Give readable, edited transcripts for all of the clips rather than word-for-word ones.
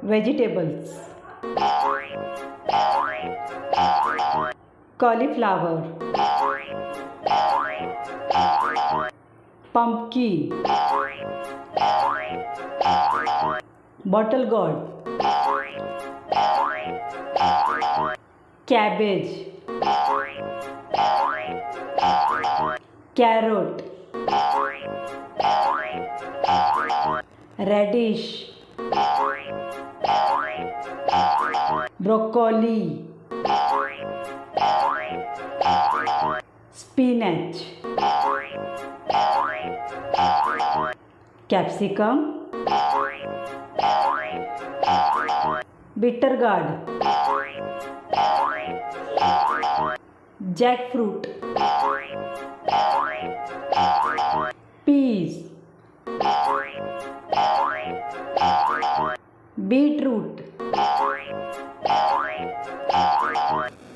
vegetables, cauliflower, pumpkin, bottle gourd, cabbage, carrot, radish, broccoli, spinach, capsicum, bitter gourd, jackfruit, peas, beetroot,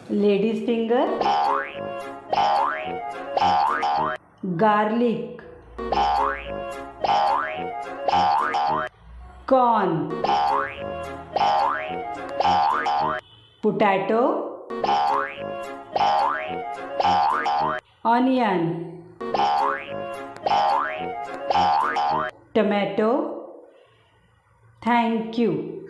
lady's finger, garlic, corn, potato, onion, tomato. Thank you.